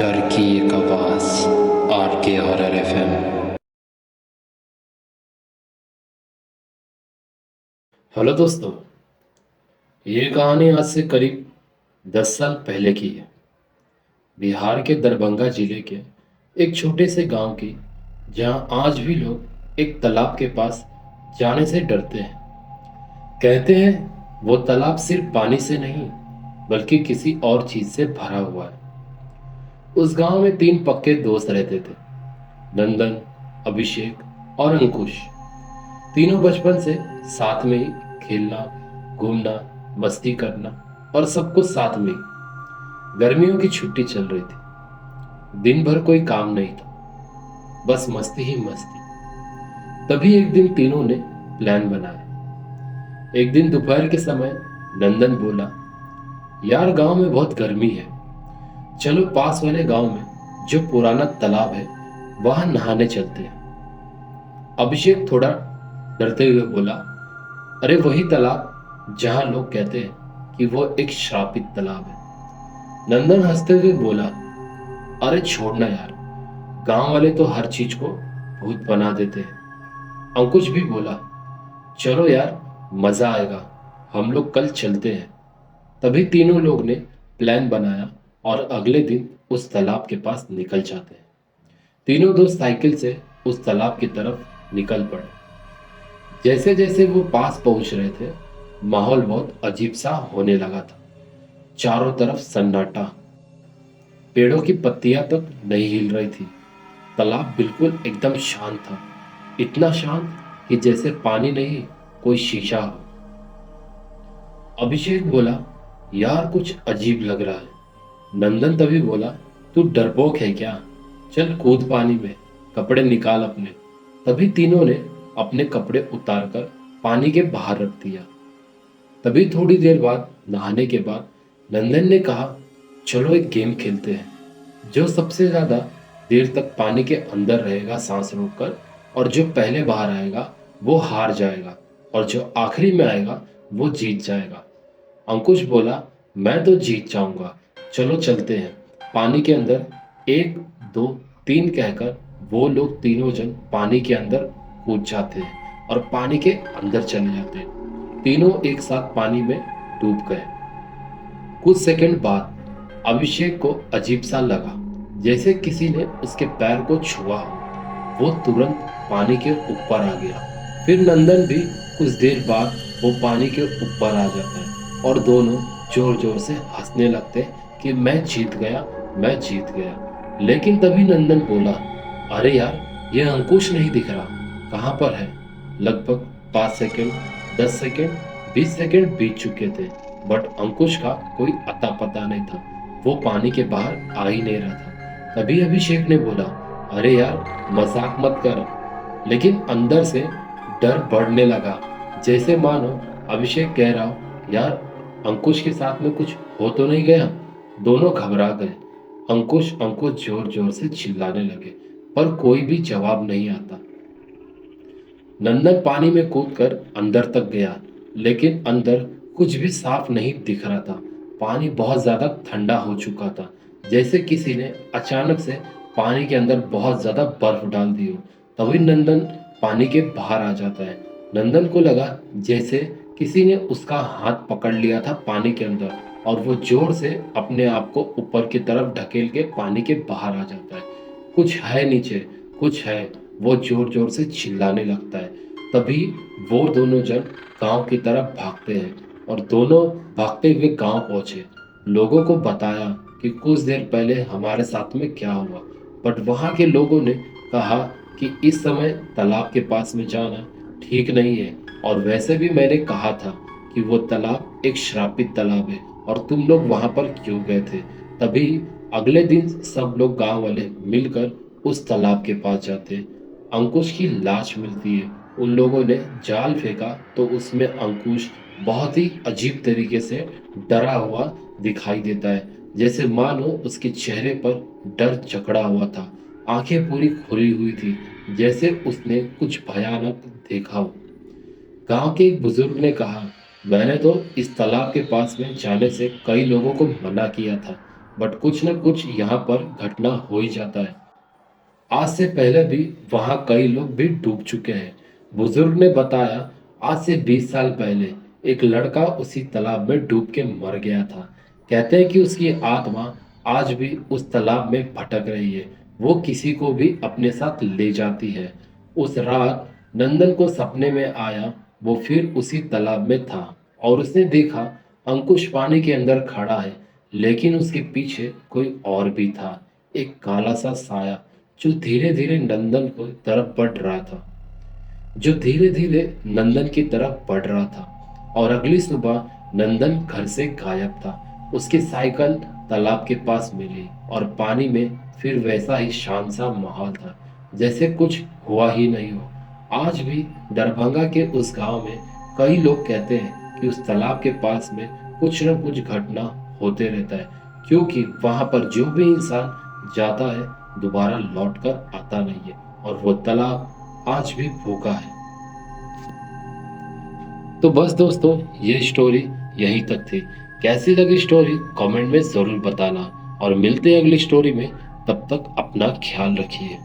डर की एक आवाज। आर के हॉरर एफएम। हेलो दोस्तों, ये कहानी आज से करीब 10 साल पहले की है। बिहार के दरभंगा जिले के एक छोटे से गांव की, जहां आज भी लोग एक तालाब के पास जाने से डरते हैं। कहते हैं वो तालाब सिर्फ पानी से नहीं, बल्कि किसी और चीज से भरा हुआ है। उस गांव में 3 पक्के दोस्त रहते थे, नंदन, अभिषेक और अंकुश। तीनों बचपन से साथ में ही खेलना, घूमना, मस्ती करना और सब कुछ साथ में ही। गर्मियों की छुट्टी चल रही थी। दिन भर कोई काम नहीं था, बस मस्ती ही मस्ती। तभी एक दिन तीनों ने प्लान बनाया। एक दिन दोपहर के समय नंदन बोला, यार गांव में बहुत गर्मी है, चलो पास वाले गांव में जो पुराना तालाब है वहां नहाने चलते हैं। अभिषेक थोड़ा डरते हुए बोला, अरे वही तालाब जहां लोग कहते हैं कि वो एक श्रापित तालाब है। नंदन हंसते हुए बोला, अरे छोड़ना यार, गांव वाले तो हर चीज को भूत बना देते हैं। अंकुश भी बोला, चलो यार, मजा आएगा, हम लोग कल चलते हैं। तभी तीनों लोग ने प्लान बनाया और अगले दिन उस तालाब के पास निकल जाते हैं। तीनों दोस्त साइकिल से उस तालाब की तरफ निकल पड़े। जैसे जैसे वो पास पहुंच रहे थे, माहौल बहुत अजीब सा होने लगा था। चारों तरफ सन्नाटा, पेड़ों की पत्तियां तक नहीं हिल रही थी। तालाब बिल्कुल एकदम शांत था, इतना शांत कि जैसे पानी नहीं, कोई शीशा हो। अभिषेक बोला, यार कुछ अजीब लग रहा है। नंदन तभी बोला, तू डरपोक है क्या, चल कूद पानी में, कपड़े निकाल अपने। तभी तीनों ने अपने कपड़े उतारकर पानी के बाहर रख दिया। तभी थोड़ी देर बाद नहाने के बाद नंदन ने कहा, चलो एक गेम खेलते हैं। जो सबसे ज्यादा देर तक पानी के अंदर रहेगा सांस रोककर, और जो पहले बाहर आएगा वो हार जाएगा, और जो आखिरी में आएगा वो जीत जाएगा। अंकुश बोला, मैं तो जीत जाऊंगा, चलो चलते हैं। पानी के अंदर 1, 2, 3 कहकर वो लोग तीनों जन पानी के अंदर कूद जाते हैं और पानी के अंदर चले जाते हैं। तीनों एक साथ पानी में डूब गए। कुछ सेकंड बाद अभिषेक को अजीब सा लगा, जैसे किसी ने उसके पैर को छुआ हो। वो तुरंत पानी के ऊपर आ गया। फिर नंदन भी कुछ देर बाद वो पानी के ऊपर आ जाता है और दोनों जोर जोर से हंसने लगते कि मैं जीत गया, मैं जीत गया। लेकिन तभी नंदन बोला, अरे यार, ये अंकुश नहीं दिख रहा, कहाँ पर है। लगभग 5 सेकंड, 10 सेकंड, 20 सेकंड बीत चुके थे, बट अंकुश का कोई अता पता नहीं था। वो पानी के बाहर आ ही नहीं रहा था। तभी अभिषेक ने बोला, अरे यार मजाक मत कर। लेकिन अंदर से डर बढ़ने लगा, जैसे मानो अभिषेक कह रहा हो, यार अंकुश के साथ में कुछ हो तो नहीं गया। दोनों घबरा गए। अंकुश अंकुश जोर जोर से चिल्लाने लगे, पर कोई भी जवाब नहीं आता। नंदन पानी में कूदकर अंदर तक गया, लेकिन अंदर कुछ भी साफ नहीं दिख रहा था। पानी बहुत ज्यादा ठंडा हो चुका था, जैसे किसी ने अचानक से पानी के अंदर बहुत ज्यादा बर्फ डाल दी हो। तभी नंदन पानी के बाहर आ जाता है। नंदन को लगा जैसे किसी ने उसका हाथ पकड़ लिया था पानी के अंदर, और वो जोर से अपने आप को ऊपर की तरफ ढकेल के पानी के बाहर आ जाता है। कुछ है नीचे, कुछ है, वो जोर जोर से चिल्लाने लगता है। तभी वो दोनों जन गांव की तरफ भागते हैं और दोनों भागते हुए गांव पहुंचे। लोगों को बताया कि कुछ देर पहले हमारे साथ में क्या हुआ, बट वहां के लोगों ने कहा कि इस समय तालाब के पास में जाना ठीक नहीं है, और वैसे भी मैंने कहा था कि वो तालाब एक श्रापित तालाब है, और तुम लोग वहां पर क्यों गए थे। तभी अगले दिन सब लोग गांव वाले मिलकर उस तालाब के पास जाते हैं। अंकुश की लाश मिलती है। उन लोगों ने जाल फेंका तो उसमें अंकुश बहुत ही अजीब तरीके से डरा हुआ दिखाई देता है, जैसे मानो उसके चेहरे पर डर जकड़ा हुआ था। आंखें पूरी खुली हुई थी, जैसे उसने कुछ भयानक देखा हो। गांव के एक बुजुर्ग ने कहा, मैंने तो इस तालाब के पास में जाने से कई लोगों को मना किया था, बट कुछ न कुछ यहाँ पर घटना हो ही जाता है। आज से पहले भी वहां कई लोग भी डूब चुके हैं। बुजुर्ग ने बताया, आज से 20 साल पहले एक लड़का उसी तालाब में डूब के मर गया था। कहते हैं कि उसकी आत्मा आज भी उस तालाब में भटक रही है। वो किसी को भी अपने साथ ले जाती है। उस रात नंदन को सपने में आया, वो फिर उसी तालाब में था और उसने देखा अंकुश पानी के अंदर खड़ा है, लेकिन उसके पीछे कोई और भी था। एक काला सा साया जो धीरे धीरे नंदन को तरफ बढ़ रहा था, जो धीरे धीरे नंदन की तरफ बढ़ रहा था। और अगली सुबह नंदन घर से गायब था। उसकी साइकिल तालाब के पास मिली और पानी में फिर वैसा ही शांत सा माहौल था, जैसे कुछ हुआ ही नहीं हो। आज भी दरभंगा के उस गांव में कई लोग कहते हैं कि उस तालाब के पास में कुछ न कुछ घटना होते रहता है, क्योंकि वहां पर जो भी इंसान जाता है दोबारा लौट कर आता नहीं है, और वो तालाब आज भी भूखा है। तो बस दोस्तों, ये स्टोरी यहीं तक थी। कैसी लगी स्टोरी कमेंट में ज़रूर बताना, और मिलते हैं अगली स्टोरी में। तब तक अपना ख्याल रखिए।